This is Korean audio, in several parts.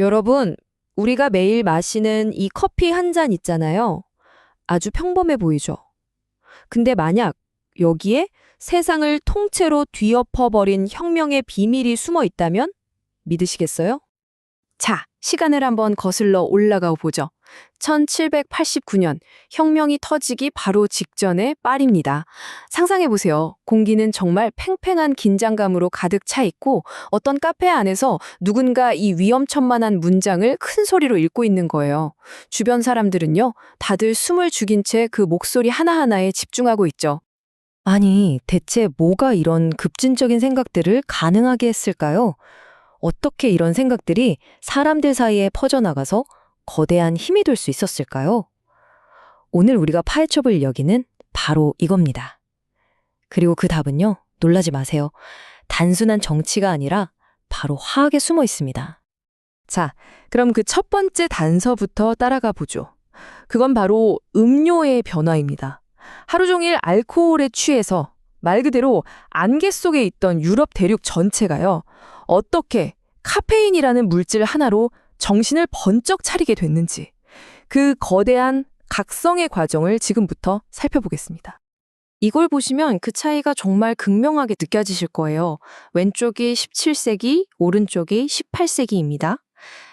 여러분, 우리가 매일 마시는 이 커피 한 잔 있잖아요. 아주 평범해 보이죠? 근데 만약 여기에 세상을 통째로 뒤엎어버린 혁명의 비밀이 숨어 있다면 믿으시겠어요? 자, 시간을 한번 거슬러 올라가 보죠. 1789년 혁명이 터지기 바로 직전의 파리입니다. 상상해 보세요. 공기는 정말 팽팽한 긴장감으로 가득 차 있고 어떤 카페 안에서 누군가 이 위험천만한 문장을 큰 소리로 읽고 있는 거예요. 주변 사람들은요, 다들 숨을 죽인 채 그 목소리 하나하나에 집중하고 있죠. 아니, 대체 뭐가 이런 급진적인 생각들을 가능하게 했을까요? 어떻게 이런 생각들이 사람들 사이에 퍼져나가서 거대한 힘이 될 수 있었을까요? 오늘 우리가 파헤쳐볼 이야기는 바로 이겁니다. 그리고 그 답은요, 놀라지 마세요. 단순한 정치가 아니라 바로 화학에 숨어 있습니다. 자, 그럼 그 첫 번째 단서부터 따라가 보죠. 그건 바로 음료의 변화입니다. 하루 종일 알코올에 취해서 말 그대로 안개 속에 있던 유럽 대륙 전체가요, 어떻게 카페인이라는 물질 하나로 정신을 번쩍 차리게 됐는지, 그 거대한 각성의 과정을 지금부터 살펴보겠습니다. 이걸 보시면 그 차이가 정말 극명하게 느껴지실 거예요. 왼쪽이 17세기, 오른쪽이 18세기입니다.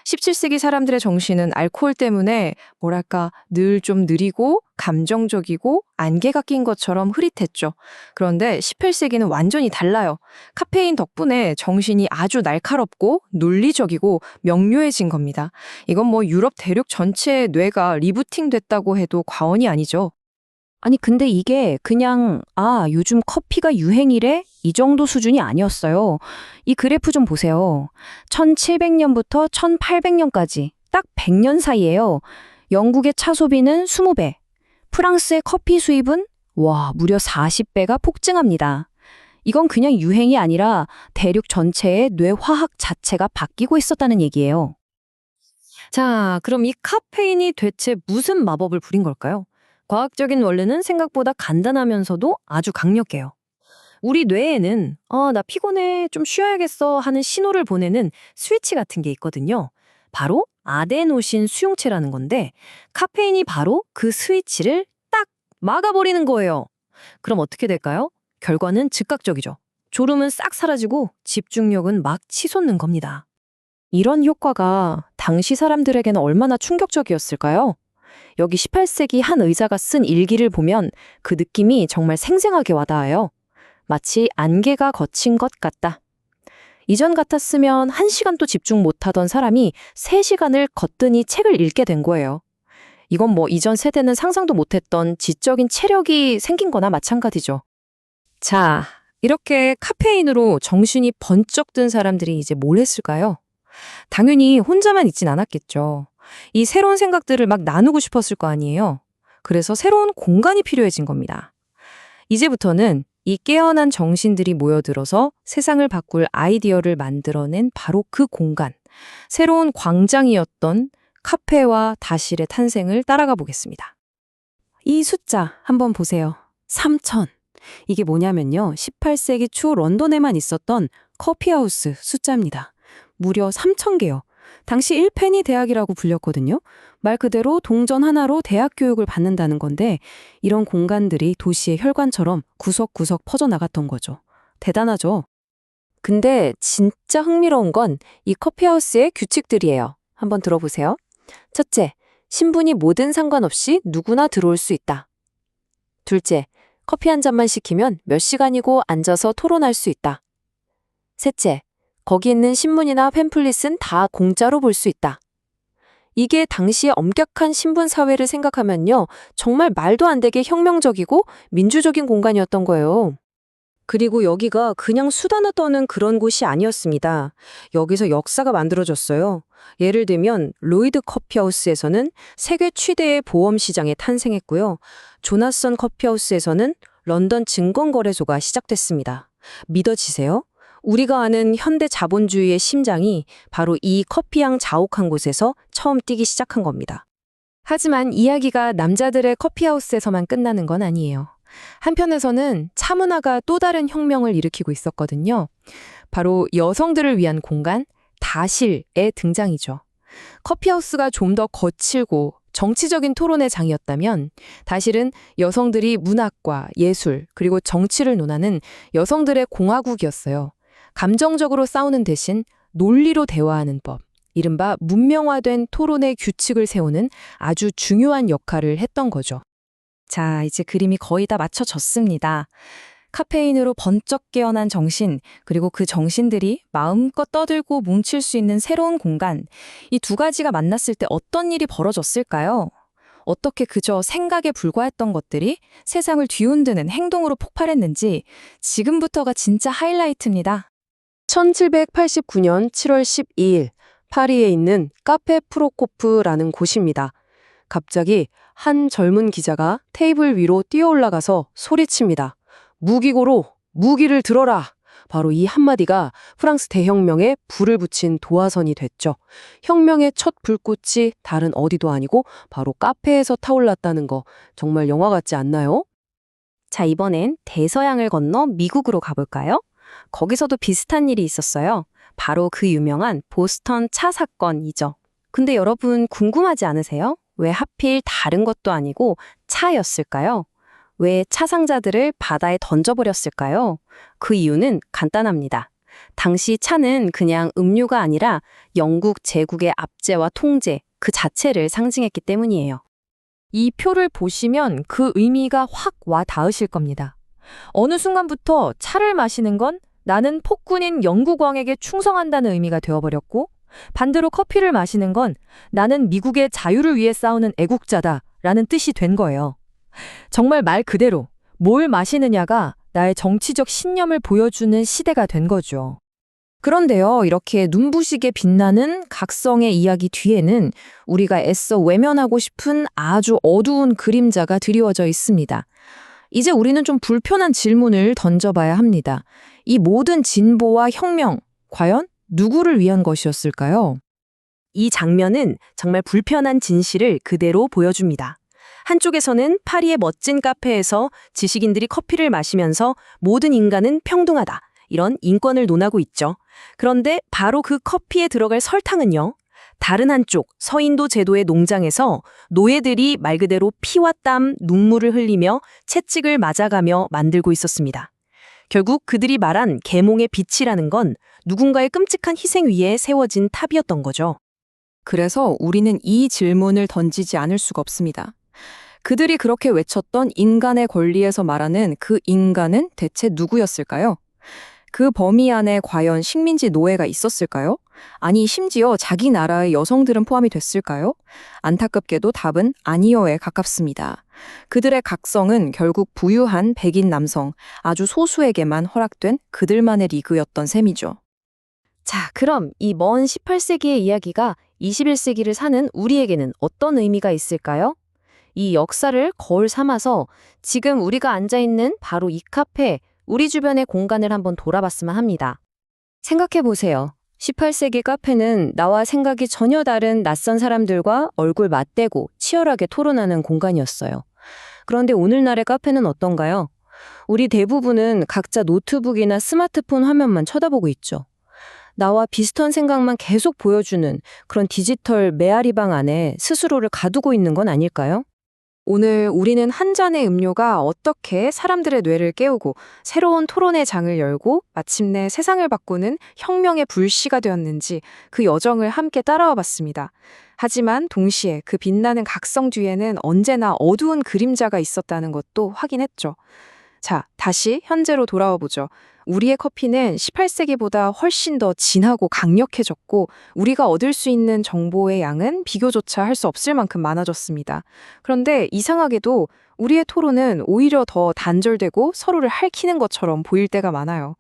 17세기 사람들의 정신은 알코올 때문에 뭐랄까 늘 좀 느리고 감정적이고 안개가 낀 것처럼 흐릿했죠. 그런데 18세기는 완전히 달라요. 카페인 덕분에 정신이 아주 날카롭고 논리적이고 명료해진 겁니다. 이건 뭐 유럽 대륙 전체의 뇌가 리부팅 됐다고 해도 과언이 아니죠. 아니, 근데 이게 그냥, 요즘 커피가 유행이래? 이 정도 수준이 아니었어요. 이 그래프 좀 보세요. 1700년부터 1800년까지 딱 100년 사이예요. 영국의 차 소비는 20배, 프랑스의 커피 수입은 무려 40배가 폭증합니다. 이건 그냥 유행이 아니라 대륙 전체의 뇌화학 자체가 바뀌고 있었다는 얘기예요. 자, 그럼 이 카페인이 대체 무슨 마법을 부린 걸까요? 과학적인 원리는 생각보다 간단하면서도 아주 강력해요. 우리 뇌에는 나 피곤해, 좀 쉬어야겠어 하는 신호를 보내는 스위치 같은 게 있거든요. 바로 아데노신 수용체라는 건데 카페인이 바로 그 스위치를 딱 막아버리는 거예요. 그럼 어떻게 될까요? 결과는 즉각적이죠. 졸음은 싹 사라지고 집중력은 막 치솟는 겁니다. 이런 효과가 당시 사람들에게는 얼마나 충격적이었을까요? 여기 18세기 한 의사가 쓴 일기를 보면 그 느낌이 정말 생생하게 와닿아요. 마치 안개가 거친 것 같다. 이전 같았으면 1시간도 집중 못하던 사람이 3시간을 거뜬히 책을 읽게 된 거예요. 이건 뭐 이전 세대는 상상도 못했던 지적인 체력이 생긴 거나 마찬가지죠. 자, 이렇게 카페인으로 정신이 번쩍 든 사람들이 이제 뭘 했을까요? 당연히 혼자만 있진 않았겠죠. 이 새로운 생각들을 막 나누고 싶었을 거 아니에요. 그래서 새로운 공간이 필요해진 겁니다. 이제부터는 이 깨어난 정신들이 모여들어서 세상을 바꿀 아이디어를 만들어낸 바로 그 공간, 새로운 광장이었던 카페와 다실의 탄생을 따라가 보겠습니다. 이 숫자 한번 보세요. 3000. 이게 뭐냐면요, 18세기 초 런던에만 있었던 커피하우스 숫자입니다. 무려 3000개요. 당시 1페니 대학이라고 불렸거든요. 말 그대로 동전 하나로 대학 교육을 받는다는 건데 이런 공간들이 도시의 혈관처럼 구석구석 퍼져나갔던 거죠. 대단하죠? 근데 진짜 흥미로운 건 이 커피하우스의 규칙들이에요. 한번 들어보세요. 첫째, 신분이 뭐든 상관없이 누구나 들어올 수 있다. 둘째, 커피 한 잔만 시키면 몇 시간이고 앉아서 토론할 수 있다. 셋째, 거기 있는 신문이나 팸플릿은 다 공짜로 볼 수 있다. 이게 당시의 엄격한 신분 사회를 생각하면요, 정말 말도 안 되게 혁명적이고 민주적인 공간이었던 거예요. 그리고 여기가 그냥 수다나 떠는 그런 곳이 아니었습니다. 여기서 역사가 만들어졌어요. 예를 들면 로이드 커피하우스에서는 세계 최대의 보험 시장이 탄생했고요. 조나선 커피하우스에서는 런던 증권거래소가 시작됐습니다. 믿어지세요? 우리가 아는 현대 자본주의의 심장이 바로 이 커피향 자욱한 곳에서 처음 뛰기 시작한 겁니다. 하지만 이야기가 남자들의 커피하우스에서만 끝나는 건 아니에요. 한편에서는 차 문화가 또 다른 혁명을 일으키고 있었거든요. 바로 여성들을 위한 공간, 다실의 등장이죠. 커피하우스가 좀 더 거칠고 정치적인 토론의 장이었다면 사실은 여성들이 문학과 예술 그리고 정치를 논하는 여성들의 공화국이었어요. 감정적으로 싸우는 대신 논리로 대화하는 법, 이른바 문명화된 토론의 규칙을 세우는 아주 중요한 역할을 했던 거죠. 자, 이제 그림이 거의 다 맞춰졌습니다. 카페인으로 번쩍 깨어난 정신, 그리고 그 정신들이 마음껏 떠들고 뭉칠 수 있는 새로운 공간, 이 두 가지가 만났을 때 어떤 일이 벌어졌을까요? 어떻게 그저 생각에 불과했던 것들이 세상을 뒤흔드는 행동으로 폭발했는지 지금부터가 진짜 하이라이트입니다. 1789년 7월 12일 파리에 있는 카페 프로코프라는 곳입니다. 갑자기 한 젊은 기자가 테이블 위로 뛰어 올라가서 소리칩니다. 무기고로 무기를 들어라. 바로 이 한마디가 프랑스 대혁명에 불을 붙인 도화선이 됐죠. 혁명의 첫 불꽃이 다른 어디도 아니고 바로 카페에서 타올랐다는 거 정말 영화 같지 않나요? 자, 이번엔 대서양을 건너 미국으로 가볼까요? 거기서도 비슷한 일이 있었어요. 바로 그 유명한 보스턴 차 사건이죠. 근데 여러분 궁금하지 않으세요? 왜 하필 다른 것도 아니고 차였을까요? 왜 차상자들을 바다에 던져버렸을까요? 그 이유는 간단합니다. 당시 차는 그냥 음료가 아니라 영국 제국의 압제와 통제 그 자체를 상징했기 때문이에요. 이 표를 보시면 그 의미가 확 와 닿으실 겁니다. 어느 순간부터 차를 마시는 건 나는 폭군인 영국 왕에게 충성한다는 의미가 되어버렸고, 반대로 커피를 마시는 건 나는 미국의 자유를 위해 싸우는 애국자다라는 뜻이 된 거예요. 정말 말 그대로 뭘 마시느냐가 나의 정치적 신념을 보여주는 시대가 된 거죠. 그런데요, 이렇게 눈부시게 빛나는 각성의 이야기 뒤에는 우리가 애써 외면하고 싶은 아주 어두운 그림자가 드리워져 있습니다. 이제 우리는 좀 불편한 질문을 던져봐야 합니다. 이 모든 진보와 혁명, 과연 누구를 위한 것이었을까요? 이 장면은 정말 불편한 진실을 그대로 보여줍니다. 한쪽에서는 파리의 멋진 카페에서 지식인들이 커피를 마시면서 모든 인간은 평등하다, 이런 인권을 논하고 있죠. 그런데 바로 그 커피에 들어갈 설탕은요, 다른 한쪽 서인도 제도의 농장에서 노예들이 말 그대로 피와 땀, 눈물을 흘리며 채찍을 맞아가며 만들고 있었습니다. 결국 그들이 말한 계몽의 빛이라는 건 누군가의 끔찍한 희생 위에 세워진 탑이었던 거죠. 그래서 우리는 이 질문을 던지지 않을 수가 없습니다. 그들이 그렇게 외쳤던 인간의 권리에서 말하는 그 인간은 대체 누구였을까요? 그 범위 안에 과연 식민지 노예가 있었을까요? 아니, 심지어 자기 나라의 여성들은 포함이 됐을까요? 안타깝게도 답은 아니요에 가깝습니다. 그들의 각성은 결국 부유한 백인 남성, 아주 소수에게만 허락된 그들만의 리그였던 셈이죠. 자, 그럼 이 먼 18세기의 이야기가 21세기를 사는 우리에게는 어떤 의미가 있을까요? 이 역사를 거울 삼아서 지금 우리가 앉아있는 바로 이 카페, 우리 주변의 공간을 한번 돌아봤으면 합니다. 생각해보세요. 18세기 카페는 나와 생각이 전혀 다른 낯선 사람들과 얼굴 맞대고 치열하게 토론하는 공간이었어요. 그런데 오늘날의 카페는 어떤가요? 우리 대부분은 각자 노트북이나 스마트폰 화면만 쳐다보고 있죠. 나와 비슷한 생각만 계속 보여주는 그런 디지털 메아리방 안에 스스로를 가두고 있는 건 아닐까요? 오늘 우리는 한 잔의 음료가 어떻게 사람들의 뇌를 깨우고 새로운 토론의 장을 열고 마침내 세상을 바꾸는 혁명의 불씨가 되었는지 그 여정을 함께 따라와 봤습니다. 하지만 동시에 그 빛나는 각성 뒤에는 언제나 어두운 그림자가 있었다는 것도 확인했죠. 자, 다시 현재로 돌아와 보죠. 우리의 커피는 18세기보다 훨씬 더 진하고 강력해졌고 우리가 얻을 수 있는 정보의 양은 비교조차 할 수 없을 만큼 많아졌습니다. 그런데 이상하게도 우리의 토론은 오히려 더 단절되고 서로를 핥히는 것처럼 보일 때가 많아요.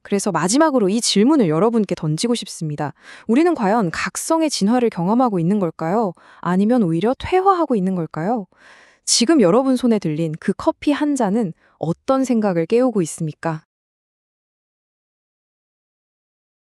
그래서 마지막으로 이 질문을 여러분께 던지고 싶습니다. 우리는 과연 각성의 진화를 경험하고 있는 걸까요? 아니면 오히려 퇴화하고 있는 걸까요? 지금 여러분 손에 들린 그 커피 한 잔은 어떤 생각을 깨우고 있습니까?